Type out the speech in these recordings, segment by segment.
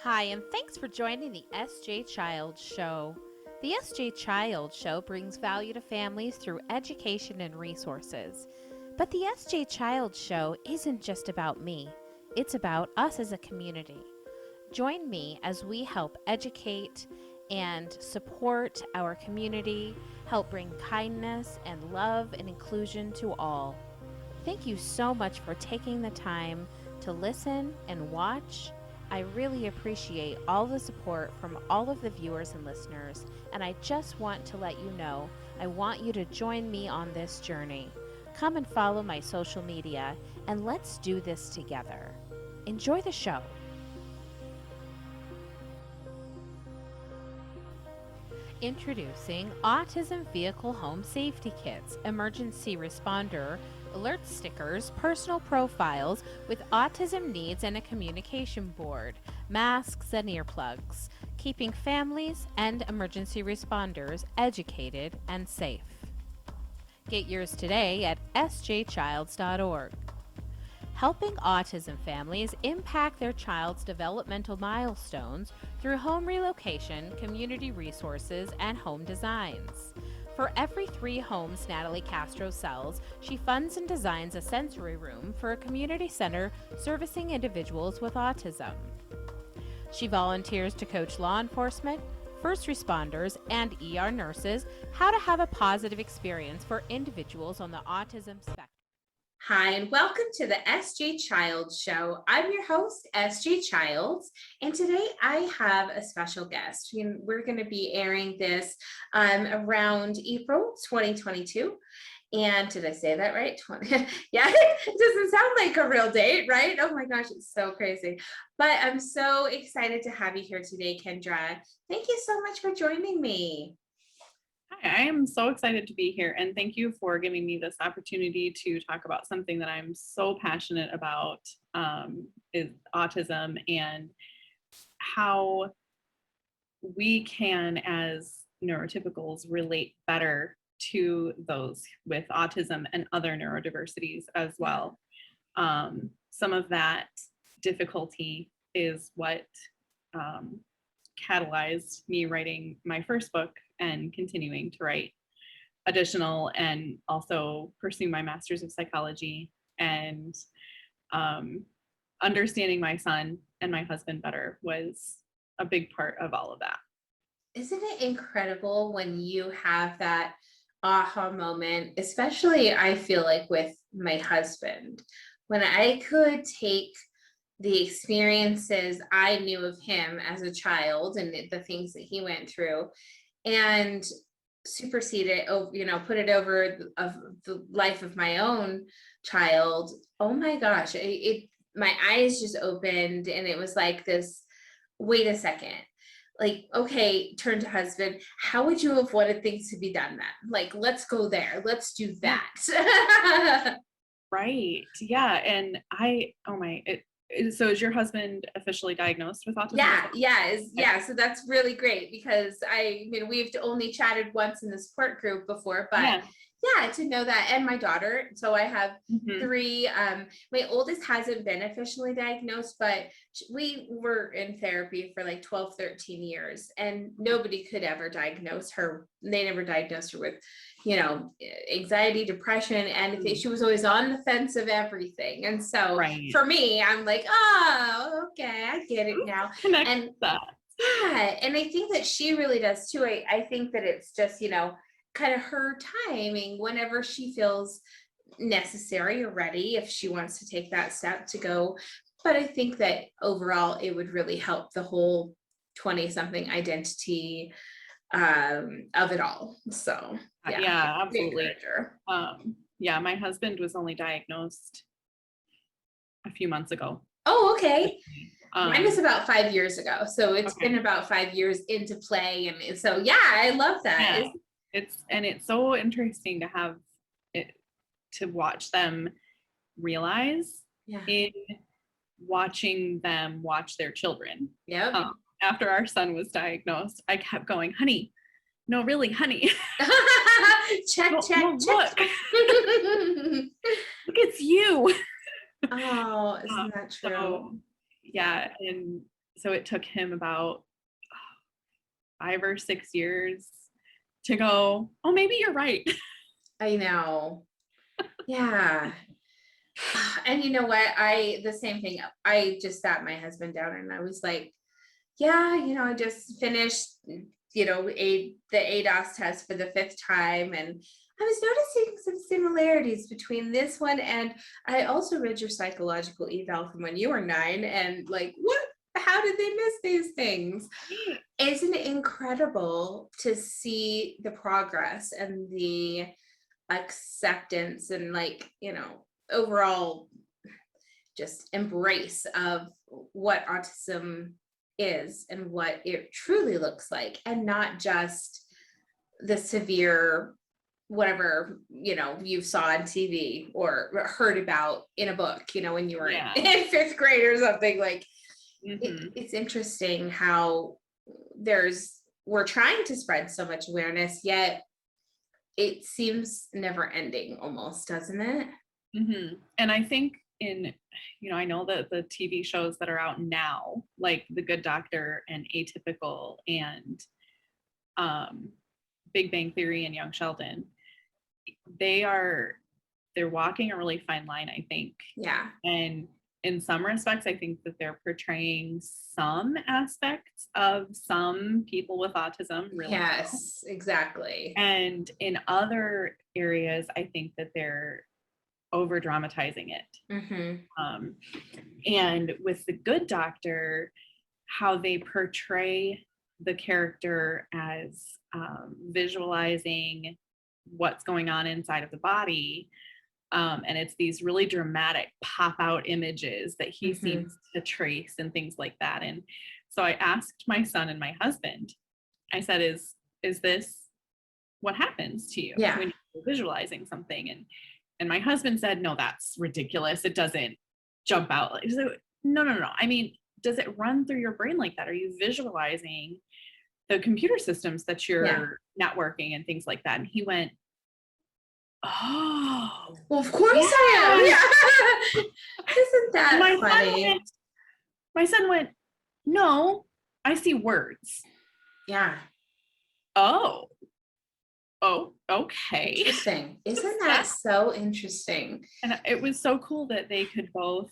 Hi, and thanks for joining the SJ Child Show. The SJ Child Show brings value to families through education and resources. But the SJ Child Show isn't just about me, it's about us as a community. Join me as we help educate and support our community, help bring kindness and love and inclusion to all. Thank you so much for taking the time to listen and watch. I really appreciate all the support from all of the viewers and listeners, and I just want to let you know I want you to join me on this journey. Come and follow my social media, and let's do this together. Enjoy the show. Introducing Autism Vehicle Home Safety Kits, Emergency Responder, alert stickers, personal profiles with autism needs and a communication board, masks and earplugs, keeping families and emergency responders educated and safe. Get yours today at sjchilds.org. Helping autism families impact their child's developmental milestones through home relocation, community resources, and home designs. For every 3 homes Natalie Castro sells, she funds and designs a sensory room for a community center servicing individuals with autism. She volunteers to coach law enforcement, first responders, and ER nurses how to have a positive experience for individuals on the autism spectrum. Hi, and welcome to the SJ Child Show. I'm your host, SJ Childs, and today I have a special guest. We're going to be airing this around April 2022. And did I say that right? Yeah, it doesn't sound like a real date, right? Oh my gosh, it's so crazy. But I'm so excited to have you here today, Kendra. Thank you so much for joining me. Hi, I am so excited to be here, and thank you for giving me this opportunity to talk about something that I'm so passionate about, is autism and how we can, as neurotypicals, relate better to those with autism and other neurodiversities as well. Some of that difficulty is what catalyzed me writing my first book and continuing to write additional, and also pursue my master's of psychology, and understanding my son and my husband better was a big part of all of that. Isn't it incredible when you have that aha moment, especially I feel like with my husband, when I could take the experiences I knew of him as a child and the things that he went through and supersede it, put it over of the life of my own child. Oh my gosh, my eyes just opened, and it was like this, wait a second. Like, okay, turn to husband, how would you have wanted things to be done then? Like, let's go there. Let's do that. Right. Yeah. And so is your husband officially diagnosed with autism? Yeah. So that's really great, because we've only chatted once in the support group before, but yeah, to know that. And my daughter, so I have 3, my oldest hasn't been officially diagnosed, but we were in therapy for like 12, 13 years, and nobody could ever diagnose her. They never diagnosed her with, anxiety, depression, anything. She was always on the fence of everything. And so for me, I'm like, oh, okay, I get it now. And that. Yeah, and I think that she really does too. I think that it's just, kind of her timing whenever she feels necessary or ready, if she wants to take that step to go. But I think that overall it would really help the whole 20-something identity of it all. So yeah, absolutely. My husband was only diagnosed a few months ago. Oh, okay. Mine was about 5 years ago, so it's been about 5 years into play, and so yeah, I love that. Yeah. It's so interesting to have it, to watch them realize in watching them watch their children. Yeah. After our son was diagnosed, I kept going, honey, no, really, honey. check. Look, it's you. Oh, isn't that true? So, yeah, and so it took him about 5 or 6 years to go, oh, maybe you're right. I know. Yeah. And you know what? The same thing. I just sat my husband down and I was like, yeah, I just finished, the ADOS test for the 5th time. And I was noticing some similarities between this one. And I also read your psychological eval from when you were 9. And like, what? How did they miss these things? Isn't it incredible to see the progress and the acceptance and overall just embrace of what autism is and what it truly looks like, and not just the severe whatever you saw on TV or heard about in a book when you were in 5th grade or something. Like it's interesting how we're trying to spread so much awareness, yet it seems never ending almost, doesn't it? And I think I know that the TV shows that are out now, like The Good Doctor and Atypical and Big Bang Theory and Young Sheldon, they're walking a really fine line, I think. Yeah. And in some respects, I think that they're portraying some aspects of some people with autism really yes, well. Exactly. And in other areas, I think that they're over dramatizing it. And with The Good Doctor, how they portray the character as visualizing what's going on inside of the body. And it's these really dramatic pop out images that he seems to trace and things like that. And so I asked my son and my husband, I said, is this what happens to you when you're visualizing something? And my husband said, no, that's ridiculous. It doesn't jump out. So, no. I mean, does it run through your brain like that? Are you visualizing the computer systems that you're networking and things like that? And he went, oh, well, of course I am. Yeah. Isn't that funny? My son went, no, I see words. Yeah. Oh, okay. Interesting. Isn't that so interesting? And it was so cool that they could both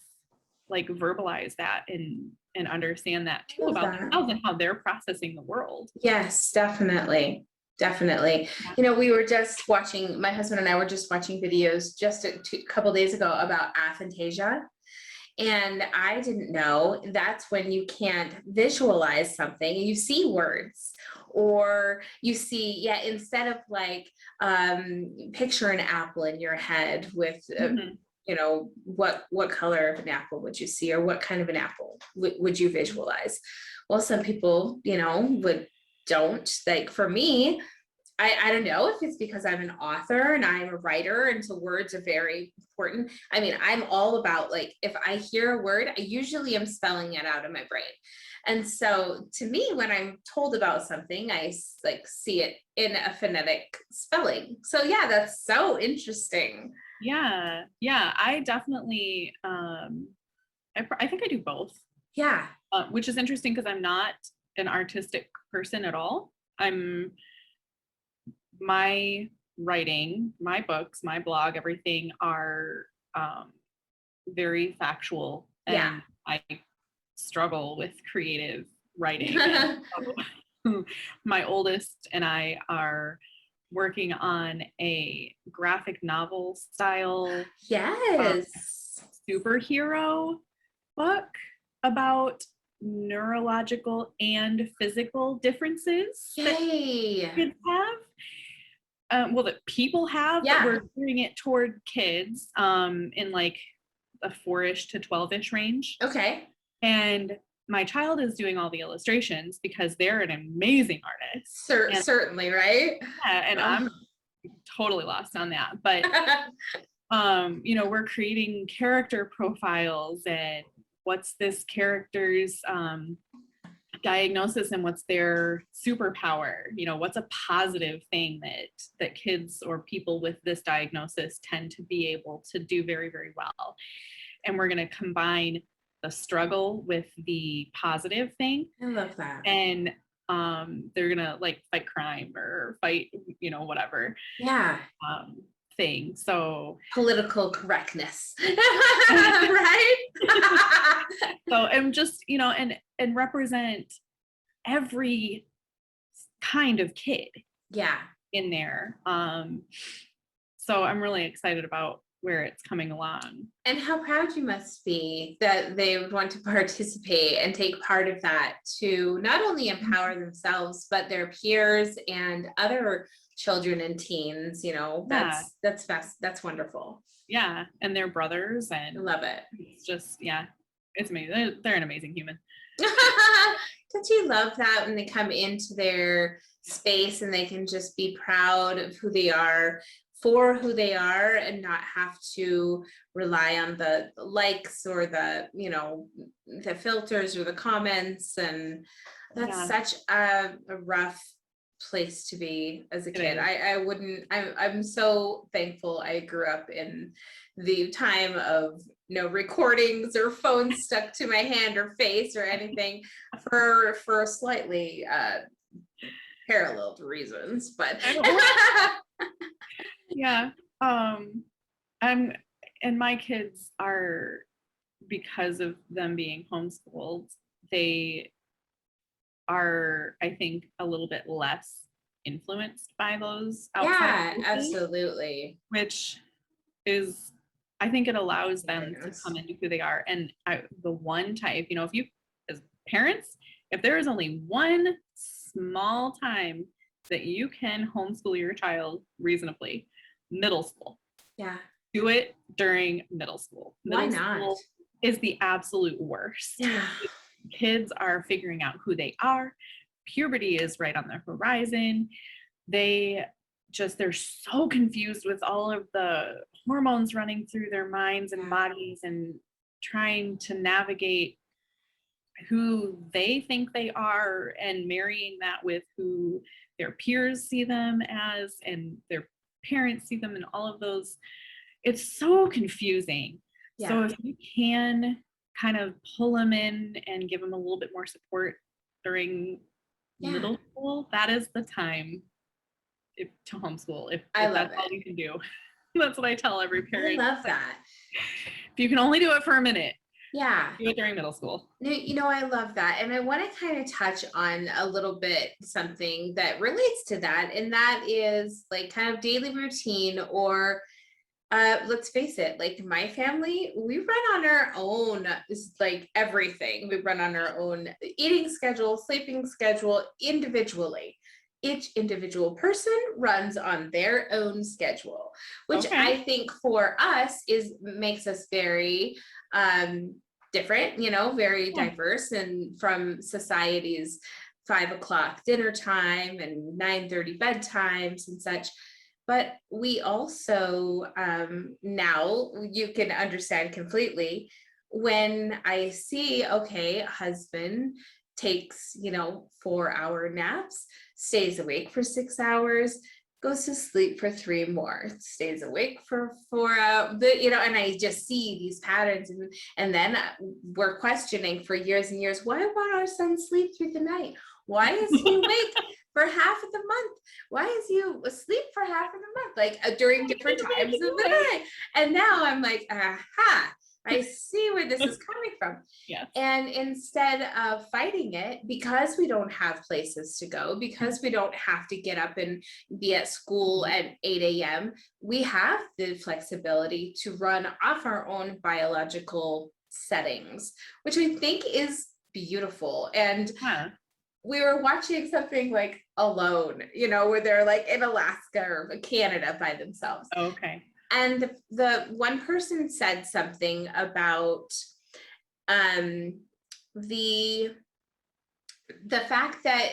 like verbalize that and understand that too about themselves and how they're processing the world. Yes, definitely. Definitely. We were just watching, my husband and I were just watching videos just a couple days ago about aphantasia. And I didn't know that's when you can't visualize something. You see words, or you see, instead of like picture an apple in your head with, what color of an apple would you see, or what kind of an apple would you visualize? Well, some people, don't. Like for me, I don't know if it's because I'm an author and I'm a writer, and so words are very important. I mean, I'm all about, like, if I hear a word, I usually am spelling it out in my brain. And so to me, when I'm told about something, I see it in a phonetic spelling. So yeah, that's so interesting. Yeah. I definitely, I think I do both. Yeah. Which is interesting because I'm not an artistic person at all. My writing, my books, my blog, everything are very factual, and I struggle with creative writing. So, my oldest and I are working on a graphic novel style superhero book about neurological and physical differences that kids have. That people have, but we're doing it toward kids in like a 4-ish to 12-ish range. Okay. And my child is doing all the illustrations because they're an amazing artist. Certainly, right? Yeah, and I'm totally lost on that. But, we're creating character profiles and what's this character's diagnosis and what's their superpower, what's a positive thing that kids or people with this diagnosis tend to be able to do very, very well. And we're going to combine the struggle with the positive thing. I love that. And they're gonna like fight crime or fight, you know, whatever Yeah. thing. So Political correctness. Right? so and just, you know, and represent every kind of kid Yeah. in there. So I'm really excited about where it's coming along. And how proud you must be that they would want to participate and take part of that to not only empower themselves, but their peers and other children and teens. You know, that's fast. That's wonderful. Yeah. And their brothers, I and love it. it's just, yeah, it's amazing. They're an amazing human. Don't you love that when they come into their space and they can just be proud of who they are, for who they are, and not have to rely on the likes or the, you know, the filters or the comments. And that's such a rough place to be as a kid. I'm so thankful I grew up in the time of no recordings or phones stuck to my hand or face or anything for slightly paralleled reasons, but yeah. And my kids are, because of them being homeschooled, they are, I think, a little bit less influenced by those outside voices, absolutely, which is, I think it allows them to come into who they are. And the one type, you know, if you, as parents, if there is only one small time that you can homeschool your child reasonably, middle school. Yeah. Do it during middle school. Why not? School is the absolute worst. Yeah. Kids are figuring out who they are. Puberty is right on the horizon. They're so confused with all of the hormones running through their minds and bodies, and trying to navigate who they think they are and marrying that with who their peers see them as and their parents see them, and all of those. It's so confusing. Yeah. So if you can kind of pull them in and give them a little bit more support during middle school, that is the time to homeschool. If that's all you can do. That's what I tell every parent. I love that. If you can only do it for a minute, do it during middle school. You know, I love that. And I want to kind of touch on a little bit something that relates to that. And that is like kind of daily routine, or let's face it, like my family, we run on our own, like everything. We run on our own eating schedule, sleeping schedule, individually. Each individual person runs on their own schedule, which I think for us makes us very different, you know, very diverse, and from society's 5 o'clock dinner time and 9:30 bedtimes and such. But we also, now you can understand completely when I see, okay, husband takes, 4-hour naps, stays awake for 6 hours, goes to sleep for 3 more, stays awake for 4 hours, and I just see these patterns. And then we're questioning for years and years, why won't our son sleep through the night? Why is he awake for half of the month? Why is he asleep for half of the month? Like during different times of the night. And now I'm like, aha, I see where this is coming from. Yeah. And instead of fighting it, because we don't have places to go, because we don't have to get up and be at school at 8 a.m., we have the flexibility to run off our own biological settings, which I think is beautiful. And we were watching something like Alone, where they're like in Alaska or Canada by themselves. Okay. And the one person said something about the fact that,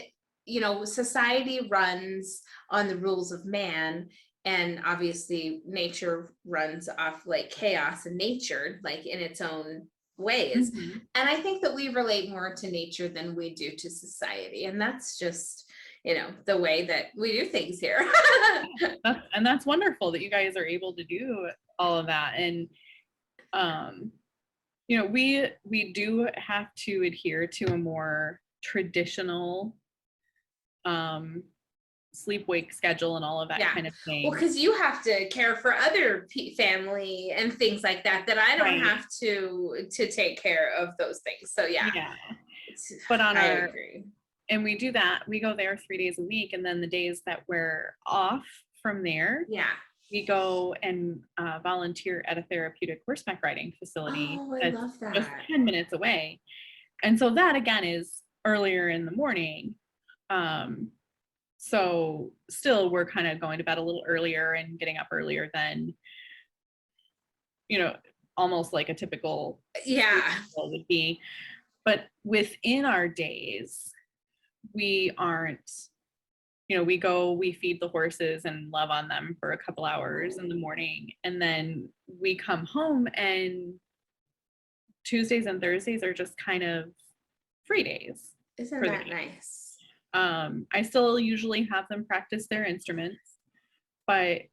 society runs on the rules of man, and obviously nature runs off like chaos and nature, like in its own ways. Mm-hmm. And I think that we relate more to nature than we do to society. And that's just, the way that we do things here. And that's wonderful that you guys are able to do all of that. And you know, we do have to adhere to a more traditional sleep wake schedule and all of that kind of thing. Well, because you have to care for other family and things like that I don't have to take care of those things. So yeah. But I agree. And we do that. We go there 3 days a week, and then the days that we're off from there, we go and volunteer at a therapeutic horseback riding facility. Oh, I love that. Just 10 minutes away. And so that again is earlier in the morning. So still we're kind of going to bed a little earlier and getting up earlier than, you know, almost like a typical would be. But within our days, we aren't, you know, we feed the horses and love on them for a couple hours in the morning. And then we come home, and Tuesdays and Thursdays are just kind of free days. Isn't that nice? I still usually have them practice their instruments, but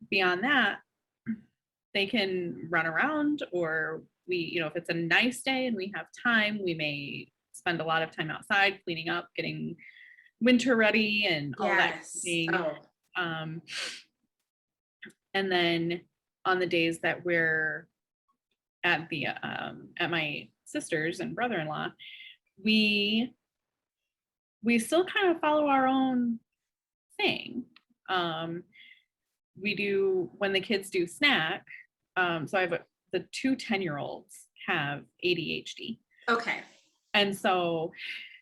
beyond that, they can run around, or we, you know, if it's a nice day and we have time, we may spend a lot of time outside cleaning up, getting winter ready and all that thing. And then on the days that we're at the at my sister's and brother-in-law, we still kind of follow our own thing. We do, when the kids do snack, so I have the 2 10-year-olds have ADHD. Okay. And so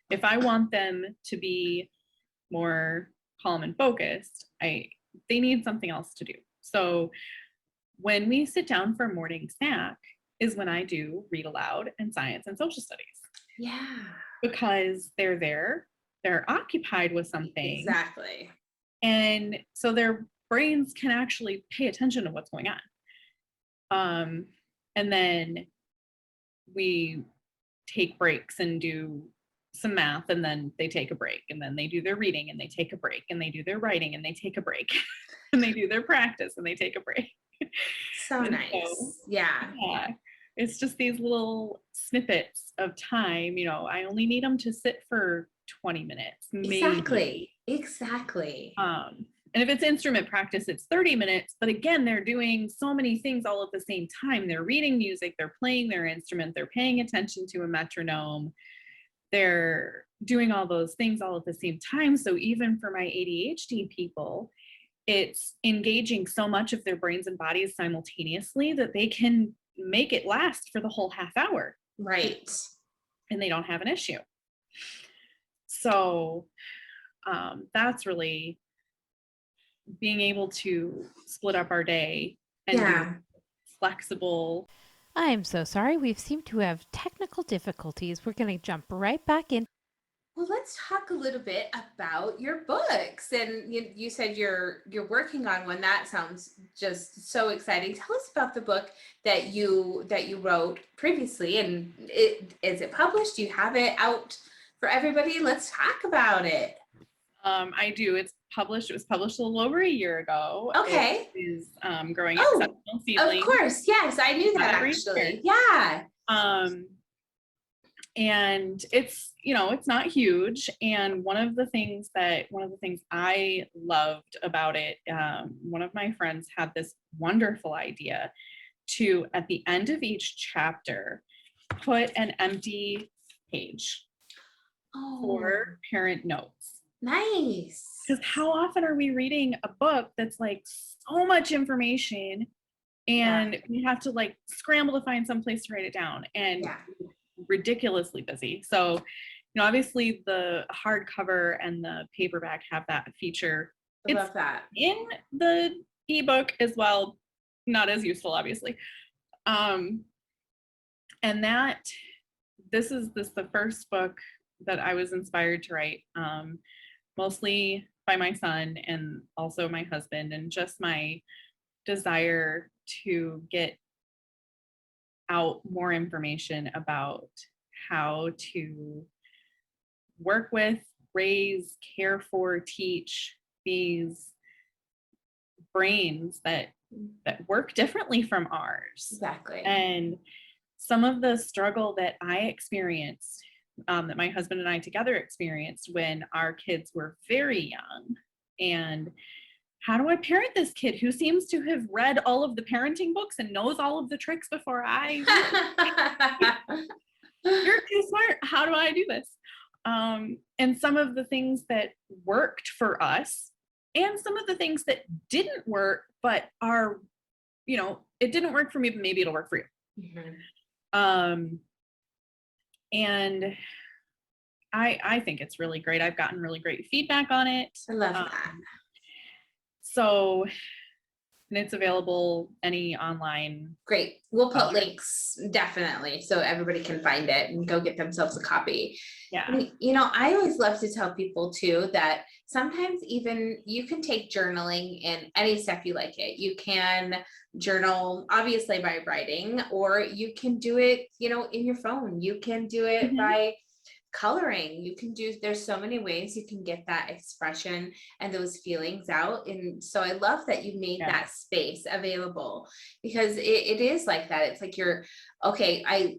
if I want them to be more calm and focused, they need something else to do. So when we sit down for morning snack is when I do read aloud and science and social studies. Yeah. Because they're there, they're occupied with something. Exactly. And so their brains can actually pay attention to what's going on. And then we take breaks and do some math, and then they take a break, and then they do their reading and they take a break, and they do their writing and they take a break, and they do their practice and they take a break. So nice. So, yeah. It's just these little snippets of time. You know, I only need them to sit for 20 minutes. Maybe. Exactly. And if it's instrument practice, it's 30 minutes. But again, they're doing so many things all at the same time. They're reading music, they're playing their instrument, they're paying attention to a metronome. They're doing all those things all at the same time. So even for my ADHD people, it's engaging so much of their brains and bodies simultaneously that they can make it last for the whole half hour. Right. And they don't have an issue. So that's really being able to split up our day and be flexible. I'm so sorry. We seem to have technical difficulties. We're going to jump right back in. Well, let's talk a little bit about your books. And you said you're working on one. That sounds just so exciting. Tell us about the book that you wrote previously. And is it published? Do you have it out for everybody? Let's talk about it. I do. It's published. It was published a little over a year ago. Okay. It is Growing Exceptional Seedlings. Of course. Yes, I knew that actually. Yeah. And it's, it's not huge. And one of the things I loved about it, one of my friends had this wonderful idea to, at the end of each chapter, put an empty page for parent notes. Nice. Because how often are we reading a book that's like so much information and we have to like scramble to find some place to write it down, and ridiculously busy. So, obviously the hardcover and the paperback have that feature. I love that. In the ebook as well, not as useful, obviously. And this is the first book that I was inspired to write, mostly by my son and also my husband, and just my desire to get out more information about how to work with, raise, care for, teach these brains that work differently from ours. Exactly. And some of the struggle that I experienced, that my husband and I together experienced when our kids were very young. And how do I parent this kid who seems to have read all of the parenting books and knows all of the tricks before I you're too smart. How do I do this? And some of the things that worked for us and some of the things that didn't work, but are, you know, it didn't work for me, but maybe it'll work for you. Mhm. And I think it's really great. I've gotten really great feedback on it. I love that. So, and it's available any online. Great. We'll put links, definitely, so everybody can find it and go get themselves a copy. Yeah. You know, I always love to tell people too that sometimes even you can take journaling in any step you like it. You can journal obviously by writing, or you can do it, you know, in your phone. You can do it by coloring. You can do, there's so many ways you can get that expression and those feelings out. And so I love that you made that space available, because it is like that. It's like you're, okay, I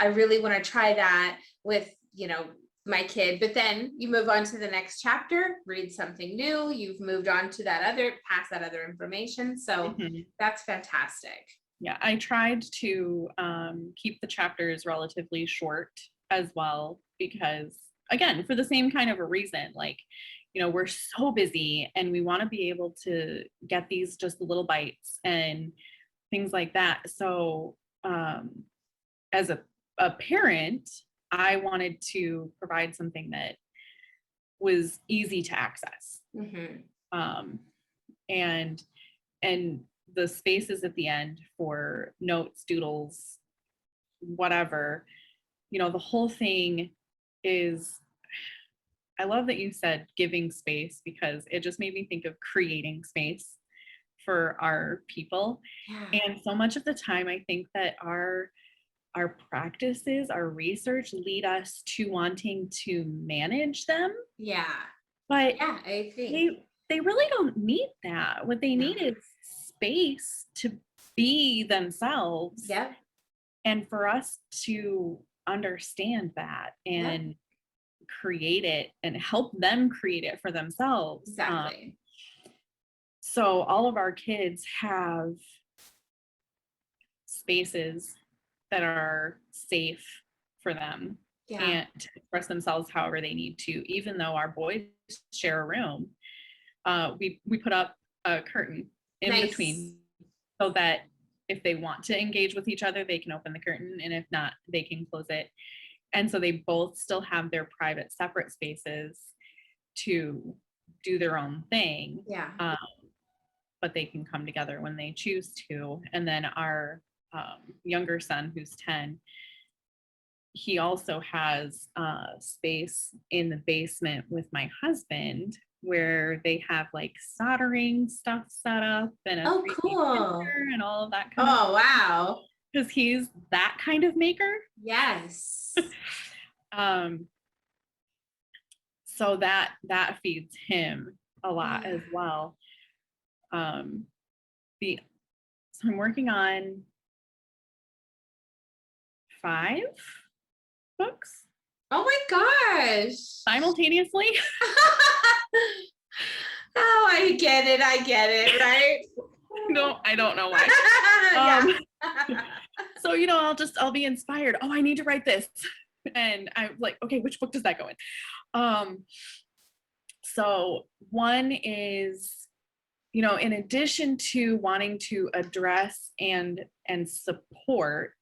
really want to try that with, you know, my kid, but then you move on to the next chapter, read something new, you've moved on to that other, pass that other information. So that's fantastic. Yeah, I tried to keep the chapters relatively short as well, because again, for the same kind of a reason, like, you know, we're so busy and we want to be able to get these just little bites and things like that. So as a parent, I wanted to provide something that was easy to access. And the spaces at the end for notes, doodles, whatever, you know, the whole thing is, I love that you said giving space, because it just made me think of creating space for our people. And so much of the time, I think that our practices, our research lead us to wanting to manage them. But I think they really don't need that. What they need is space to be themselves. And for us to understand that and create it and help them create it for themselves. So all of our kids have spaces that are safe for them and to express themselves however they need to. Even though our boys share a room, we put up a curtain in between, so that if they want to engage with each other, they can open the curtain, and if not, they can close it. And so they both still have their private, separate spaces to do their own thing. But they can come together when they choose to. And then our younger son, who's 10, he also has space in the basement with my husband, where they have like soldering stuff set up and a cool, and all of that kind of wow, because he's that kind of maker. So that feeds him a lot as well. So I'm working on 5 books. Oh my gosh. Simultaneously. Oh, I get it, right? No, I don't know why. So, you know, I'll be inspired. Oh, I need to write this. And I'm like, okay, which book does that go in? So one is, you know, in addition to wanting to address and support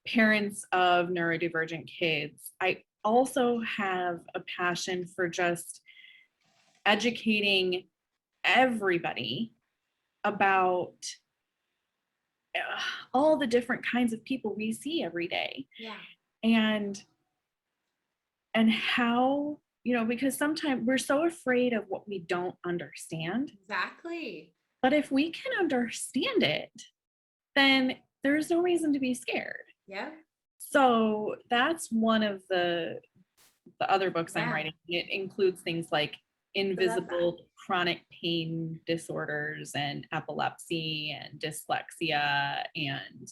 parents of neurodivergent kids, I also have a passion for just educating everybody about all the different kinds of people we see every day. And how, you know, because sometimes we're so afraid of what we don't understand. But if we can understand it, then there's no reason to be scared. So that's one of the other books I'm writing. It includes things like invisible chronic pain disorders and epilepsy and dyslexia and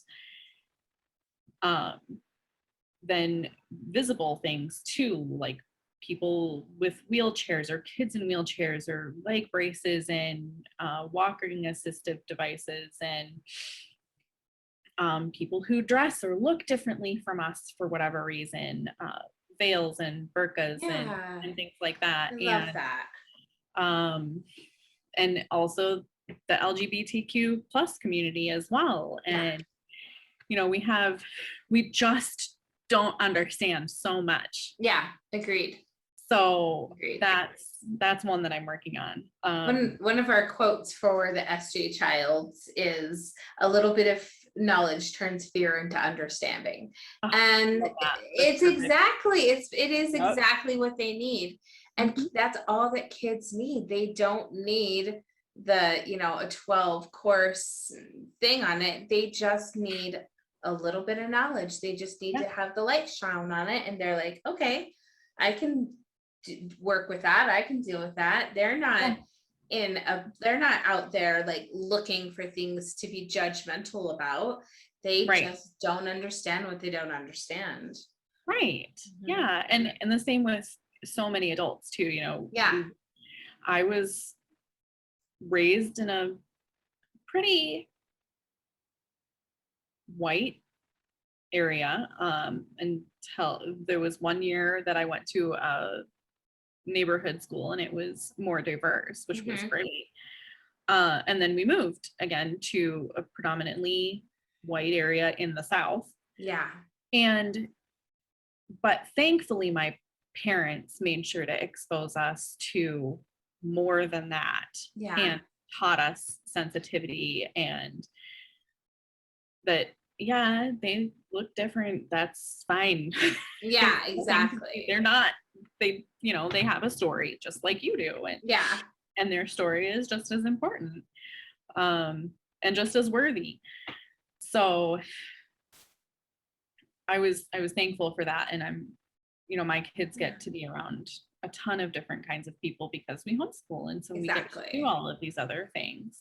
then visible things too, like people with wheelchairs or kids in wheelchairs or leg braces and walking assistive devices, and people who dress or look differently from us for whatever reason, veils and burqas and things like that. I love that. And also the LGBTQ plus community as well. And, you know, we just don't understand so much. Yeah, agreed. So Agreed. that's one that I'm working on. One of our quotes for the SJ child is a little bit of knowledge turns fear into understanding. And it's exactly, it is exactly what they need. And that's all that kids need. They don't need the, you know, a 12 course thing on it. They just need a little bit of knowledge. They just need to have the light shine on it. And they're like, okay, I can work with that. I can deal with that. They're not they're not out there like looking for things to be judgmental about. They just don't understand what they don't understand. Right. Yeah. And the same with so many adults too, you know. I was raised in a pretty white area until there was one year that I went to a neighborhood school and it was more diverse, which was great. And then we moved again to a predominantly white area in the South. But thankfully my parents made sure to expose us to more than that and taught us sensitivity and that they look different, that's fine. Exactly. They're not, they, you know, they have a story just like you do, and their story is just as important and just as worthy. So I was thankful for that. And I'm, you know, my kids get to be around a ton of different kinds of people because we homeschool, and so we get to do all of these other things.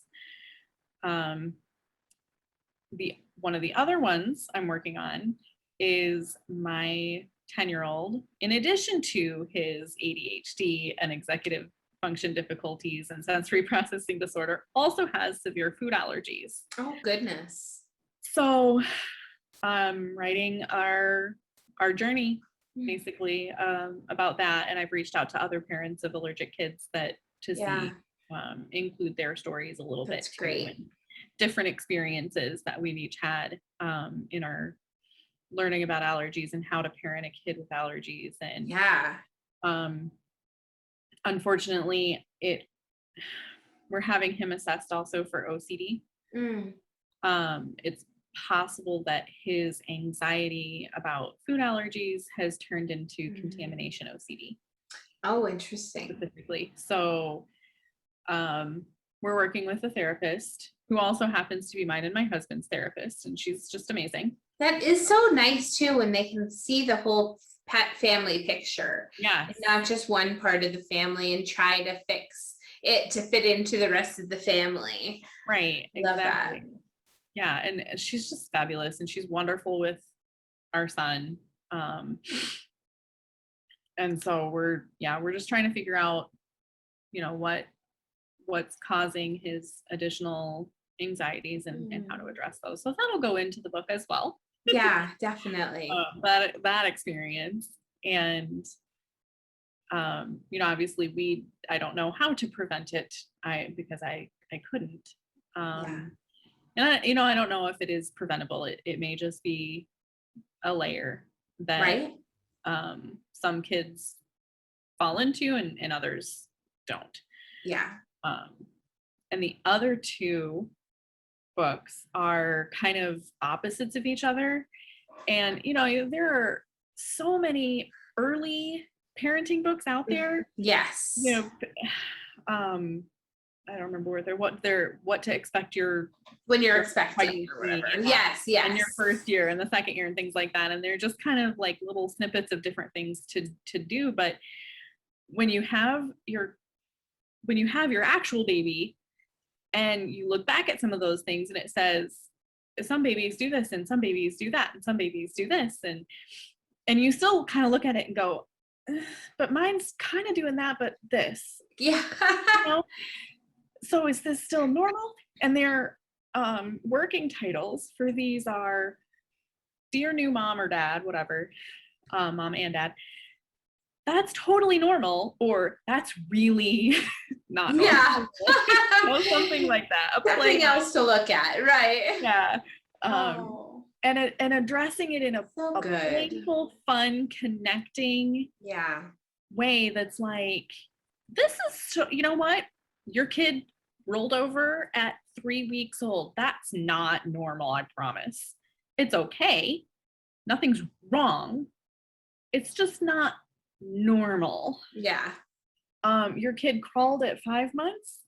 One of the other ones I'm working on is my 10-year-old, in addition to his ADHD and executive function difficulties and sensory processing disorder, also has severe food allergies. Oh goodness. So writing our journey basically about that, and I've reached out to other parents of allergic kids to see include their stories a little bit. That's great. And different experiences that we've each had in our learning about allergies and how to parent a kid with allergies. And unfortunately we're having him assessed also for OCD. It's possible that his anxiety about food allergies has turned into contamination OCD. Oh, interesting. Specifically. So we're working with a therapist who also happens to be mine and my husband's therapist, and she's just amazing. That is so nice too, when they can see the whole family picture. And not just one part of the family and try to fix it to fit into the rest of the family. Right. Love that. Yeah, and she's just fabulous, and she's wonderful with our son. And so we're just trying to figure out, you know, what's causing his additional anxieties and how to address those. So that'll go into the book as well. Yeah, definitely. That experience. And you know, obviously I don't know how to prevent it because I couldn't. And I don't know if it is preventable. It may just be a layer that some kids fall into and others don't. And the other two books are kind of opposites of each other. And, you know, there are so many early parenting books out there. You know, I don't remember what to expect when you're expecting or whatever. In your first year and the second year and things like that. And they're just kind of like little snippets of different things to do. But when you have your actual baby and you look back at some of those things and it says, some babies do this and some babies do that and some babies do this, and you still kind of look at it and go, but mine's kind of doing that, but this, Yeah. you know? So is this still normal? And their working titles for these are Dear New Mom or Dad, whatever, mom and dad. That's totally normal, or that's really not normal. Yeah. Something like that. Something else to look at, right? Yeah. Oh, And addressing it in a so good. playful, fun, connecting Yeah. way that's like, this is so, you know what? Your kid rolled over at 3 weeks old. That's not normal, I promise. It's okay. Nothing's wrong. It's just not normal. Yeah. Your kid crawled at 5 months.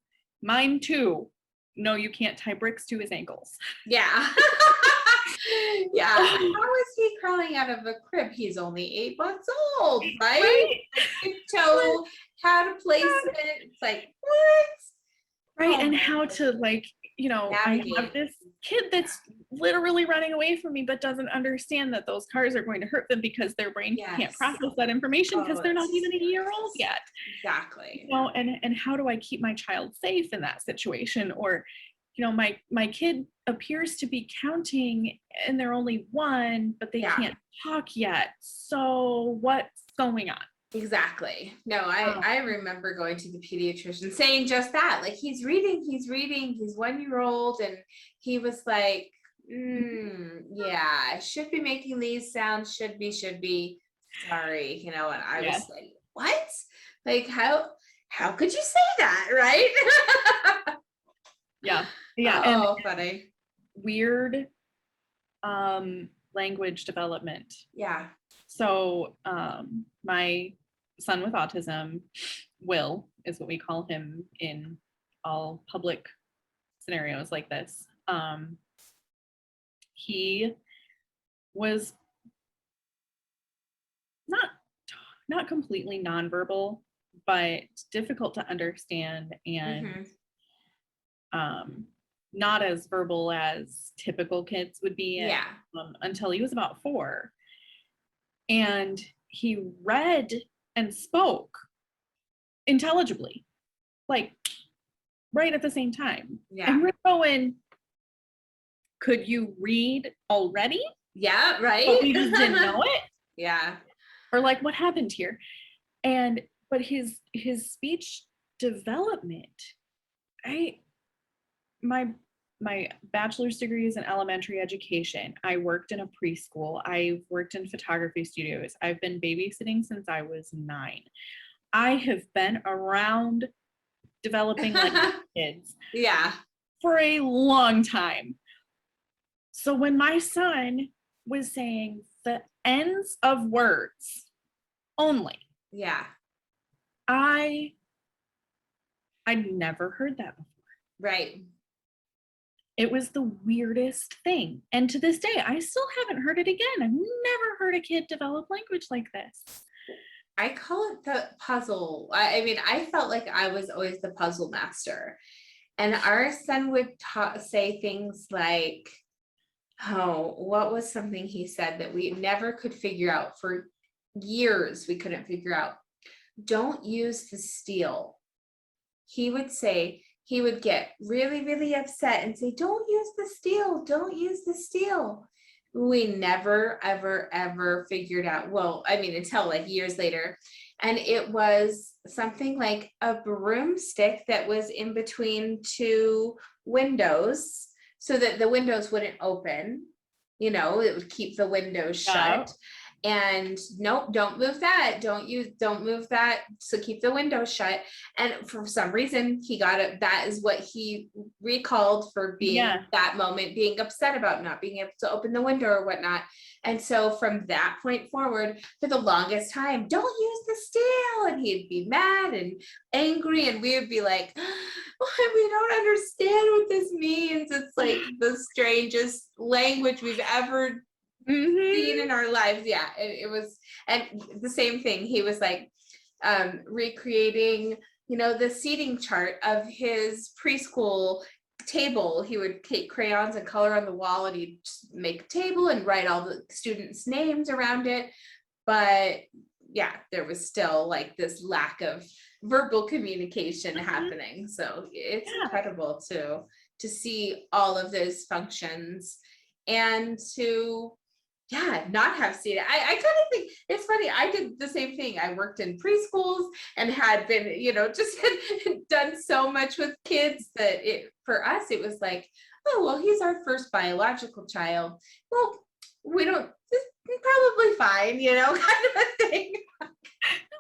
Mine too. No, you can't tie bricks to his ankles. Yeah. Yeah. How is he crawling out of a crib? He's only 8 months old, right? Tiptoe, how to place it. It's like, what? Right. Oh, And my how to, like, you know, I have navigate. this kid that's literally running away from me, but doesn't understand that those cars are going to hurt them because their brain can't Yes. process that information because Oh, they're not it's even a year old yet. Exactly. You know, and how do I keep my child safe in that situation? Or, you know, my kid appears to be counting and they're only 1, but they Yeah. can't talk yet. So what's going on? Exactly. No, I remember going to the pediatrician saying just that. Like, he's reading, he's 1-year-old, and he was like, yeah, I should be making these sounds, should be, sorry, you know, and I was like, what? Like, how could you say that, right? Yeah. Oh, And funny. weird language development. Yeah. So my son with autism, Will is what we call him in all public scenarios like this. He was not completely nonverbal, but difficult to understand, and not as verbal as typical kids would be. Yeah. Until he was about 4. And he read and spoke intelligibly, like right at the same time. Yeah. And we're going, could you read already? Yeah, right. But we just didn't know it. Yeah. Or like, what happened here? But his speech development, my bachelor's degree is in elementary education. I worked in a preschool. I've worked in photography studios. I've been babysitting since I was 9. I have been around developing like kids Yeah. for a long time. So when my son was saying the ends of words only, Yeah. I'd never heard that before. Right. It was the weirdest thing. And to this day, I still haven't heard it again. I've never heard a kid develop language like this. I call it the puzzle. I mean, I felt like I was always the puzzle master. And our son would say things like, oh, what was something he said that we never could figure out for years? We couldn't figure out. Don't use the steel. He would say, he would get really, really upset and say, don't use the steel. Don't use the steel. We never, ever, ever figured out. Well, I mean, until like years later. And it was something like a broomstick that was in between 2 windows so that the windows wouldn't open. You know, it would keep the windows shut. And nope, don't move that. Don't move that. So keep the window shut. And for some reason, he got it. That is what he recalled for being that moment, being upset about not being able to open the window or whatnot. And so from that point forward, for the longest time, don't use the steel. And he'd be mad and angry. And we would be like, oh, we don't understand what this means. It's like the strangest language we've ever seen in our lives. Yeah, it was. And the same thing, he was like recreating, you know, the seating chart of his preschool table. He would take crayons and color on the wall, and he'd just make a table and write all the students' names around it. But yeah, there was still like this lack of verbal communication happening. So it's incredible to see all of those functions and to not have seen it. I kind of think it's funny. I did the same thing. I worked in preschools and had been, just done so much with kids that for us, it was like, oh, well, he's our first biological child. Well, we don't, probably fine, kind of a thing.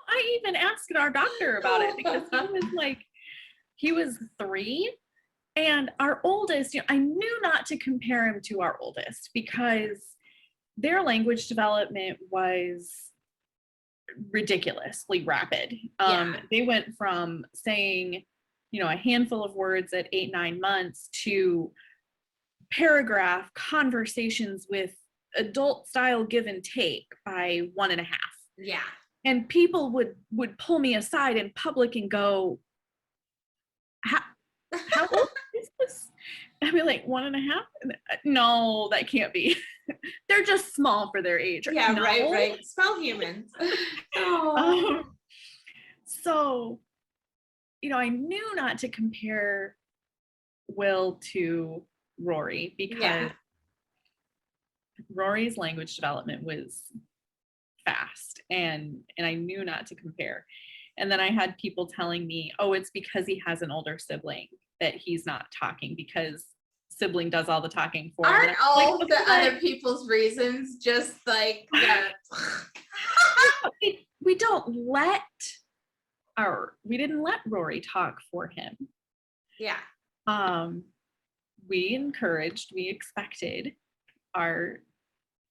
I even asked our doctor about it because he was 3. And our oldest, I knew not to compare him to our oldest because their language development was ridiculously rapid. They went from saying, a handful of words at 8-9 months to paragraph conversations with adult style give and take by 1.5. Yeah. And people would pull me aside in public and go, how old is this? I'd be like, 1.5? No, that can't be. They're just small for their age. Yeah, no. right. Small humans. So, I knew not to compare Will to Rory because Rory's language development was fast, and I knew not to compare. And then I had people telling me, oh, it's because he has an older sibling that he's not talking because sibling does all the talking for him. Aren't all the other people's reasons just like that? we didn't let Rory talk for him. Yeah. We expected our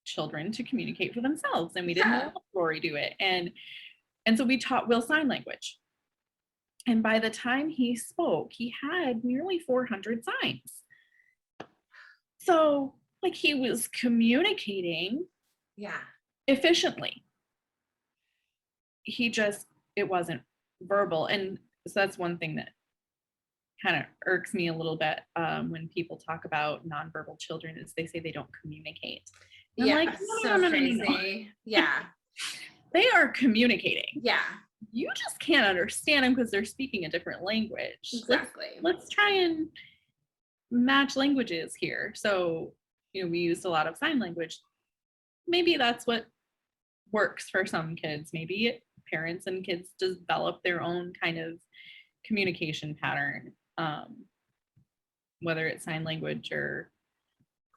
children to communicate for themselves, and we didn't let Rory do it. And so we taught Will sign language. And by the time he spoke, he had nearly 400 signs. So he was communicating efficiently. It wasn't verbal. And so that's one thing that kind of irks me a little bit when people talk about nonverbal children is they say they don't communicate. I'm like, no. Yeah. They are communicating. Yeah. You just can't understand them because they're speaking a different language. Exactly. Let's try and match languages here. So, we used a lot of sign language. Maybe that's what works for some kids. Maybe parents and kids develop their own kind of communication pattern, whether it's sign language or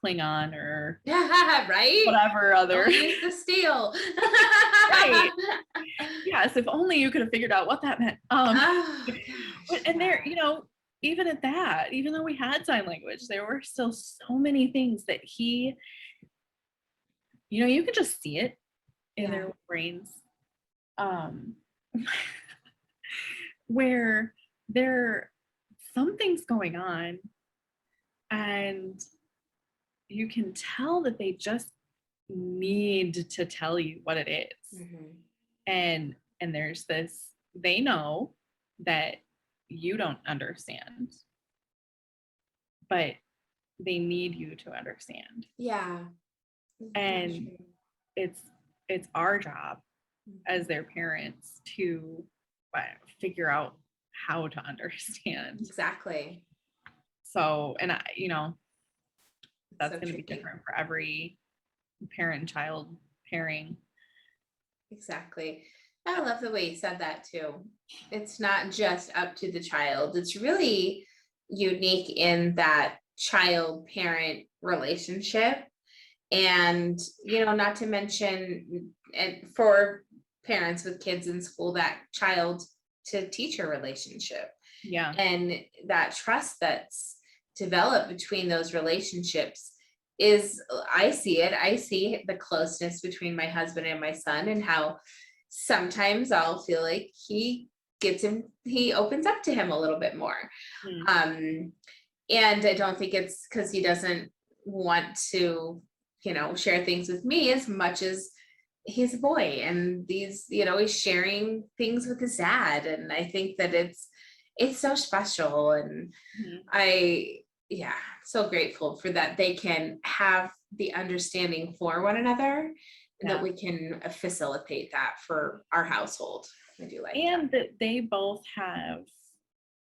Klingon or right, whatever other. Don't use the steel. Right. Yes, if only you could have figured out what that meant. And there, even at that, even though we had sign language, there were still so many things that he, you could just see it in their brains, where something's going on, and you can tell that they just need to tell you what it is. Mm-hmm. And there's this, they know that you don't understand, but they need you to understand. Yeah. And it's our job as their parents to figure out how to understand. Exactly. So, and that's going to be different for every parent and child pairing. Exactly. I love the way you said that too. It's not just up to the child. It's really unique in that child-parent relationship. And, not to mention, and for parents with kids in school, that child to teacher relationship. Yeah. And that trust that's developed between those relationships I see the closeness between my husband and my son, and how sometimes I'll feel like he opens up to him a little bit more. And I don't think it's because he doesn't want to, share things with me as much as he's a boy, and he's sharing things with his dad. And I think that it's so special. And yeah, so grateful for that. They can have the understanding for one another and that Yeah. we can facilitate that for our household. I do like that. And that they both have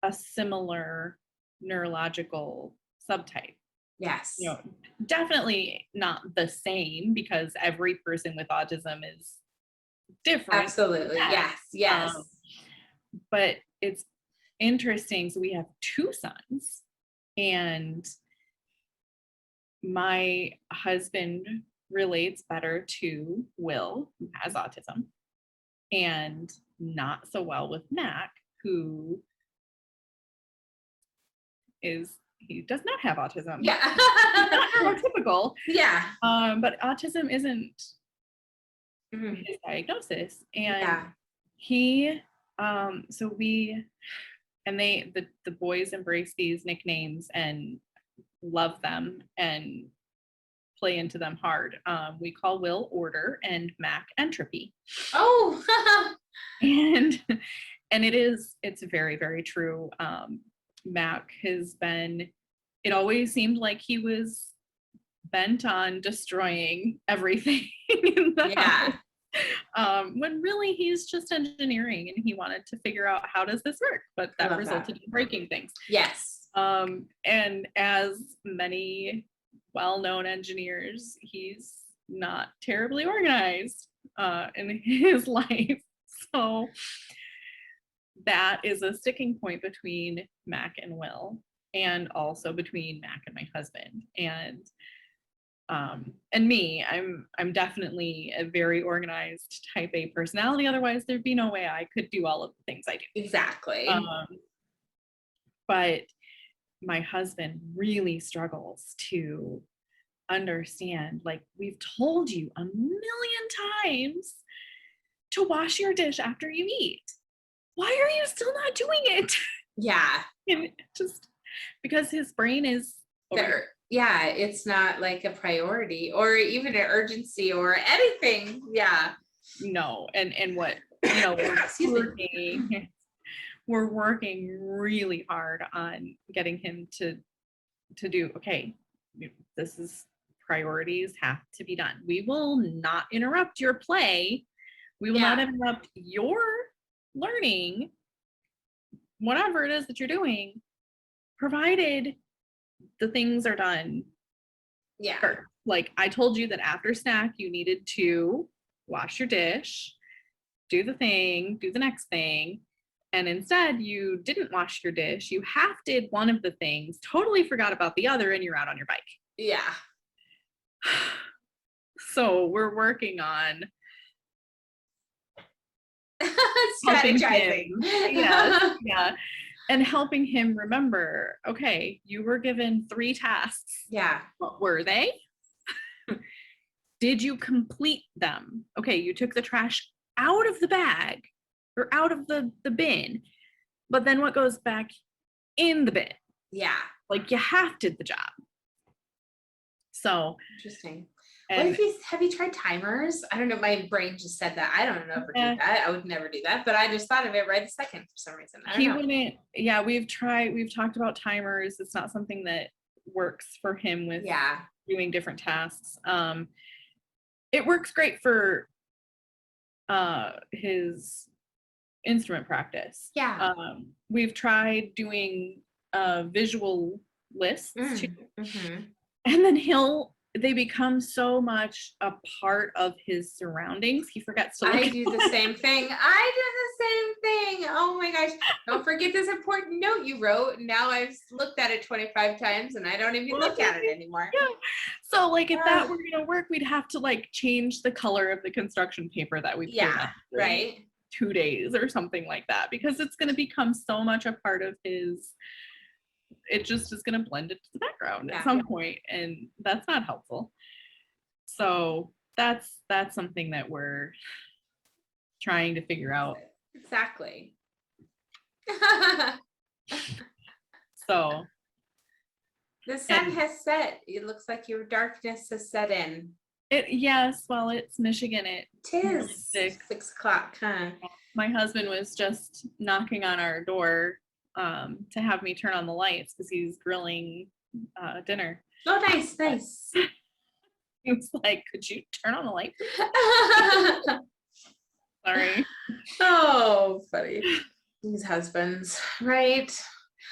a similar neurological subtype. Yes. You know, definitely not the same, because every person with autism is different. Absolutely. Yeah. Yes. But it's interesting. So we have 2 sons, and my husband relates better to Will, who has autism, and not so well with Mac, who he does not have autism. Yeah. He's not neurotypical. Yeah. But autism isn't Mhm. his diagnosis. And Yeah. he, so we, and the boys embrace these nicknames and love them and play into them hard. We call Will Order and Mac Entropy. Oh. And it's very, very true. Mac has been, it always seemed like he was bent on destroying everything in the house. When really he's just engineering, and he wanted to figure out how does this work, but that resulted in breaking things. Yes. And as many well-known engineers, he's not terribly organized in his life. So that is a sticking point between Mac and Will, and also between Mac and my husband. And me, I'm definitely a very organized type A personality. Otherwise, there'd be no way I could do all of the things I do. Exactly. But my husband really struggles to understand, like, we've told you a million times to wash your dish after you eat. Why are you still not doing it? Yeah. And just because his brain is there. Yeah, it's not like a priority or even an urgency or anything. Yeah. No. And what, we're working really hard on getting him to do, okay, this is, priorities have to be done. We will not interrupt your play. We will not interrupt your learning, whatever it is that you're doing, provided the things are done. Yeah. First. Like, I told you that after snack, you needed to wash your dish, do the thing, do the next thing. And instead, you didn't wash your dish. You half did one of the things, totally forgot about the other, and you're out on your bike. Yeah. So we're working on strategizing. Yeah. And helping him remember, okay, you were given 3 tasks. Yeah. What were they? Did you complete them? Okay, you took the trash out of the bag or out of the bin, but then what goes back in the bin? Yeah. Like, you half did the job. So interesting. What if have you tried timers? I don't know. My brain just said that. I don't ever do that. I would never do that, but I just thought of it right a second for some reason. I don't know. Wouldn't. Yeah, we've talked about timers. It's not something that works for him with doing different tasks. It works great for his instrument practice. Yeah. We've tried doing visual lists too. Mm-hmm. And then they become so much a part of his surroundings. He forgets to look. I do the same thing. Oh my gosh. Don't forget this important note you wrote. Now I've looked at it 25 times and I don't even look at it anymore. Yeah. So like, if that were going to work, we'd have to like change the color of the construction paper that we put up right. 2 days or something like that, because it's going to become so much a part of his, it just is going to blend into the background at some point, and that's not helpful. So that's something that we're trying to figure out. Exactly. So the sun has set. It looks like your darkness has set in. Yes, well, it's Michigan. It is 6 o'clock, huh? My husband was just knocking on our door to have me turn on the lights because he's grilling dinner. Oh, nice, nice. He was like, could you turn on the light? Sorry. Oh, funny. These husbands, right?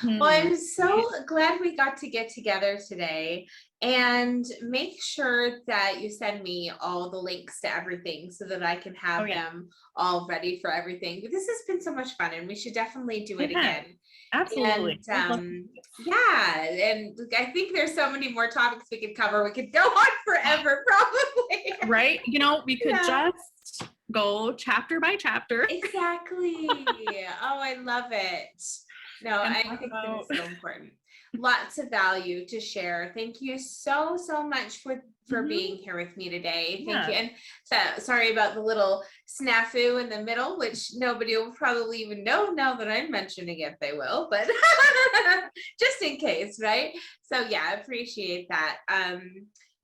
Well, I'm so glad we got to get together today, and make sure that you send me all the links to everything so that I can have them all ready for everything. But this has been so much fun, and we should definitely do it again. Absolutely. And yeah, and I think there's so many more topics we could cover. We could go on forever, probably. Right? You know, we could just go chapter by chapter. Exactly. Oh, I love it. No, I think that is so important. Lots of value to share. Thank you so much for being here with me today. Thank you. And so sorry about the little snafu in the middle, which nobody will probably even know now that I'm mentioning it. They will, but just in case, right? So yeah, I appreciate that.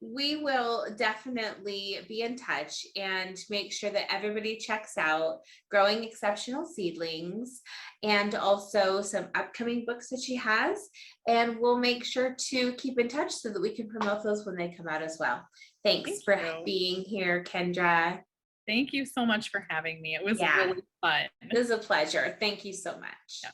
We will definitely be in touch and make sure that everybody checks out Growing Exceptional Seedlings and also some upcoming books that she has. And we'll make sure to keep in touch so that we can promote those when they come out as well. Thanks for being here, Kendra. Thank you so much for having me. It was really fun. It was a pleasure. Thank you so much. Yeah.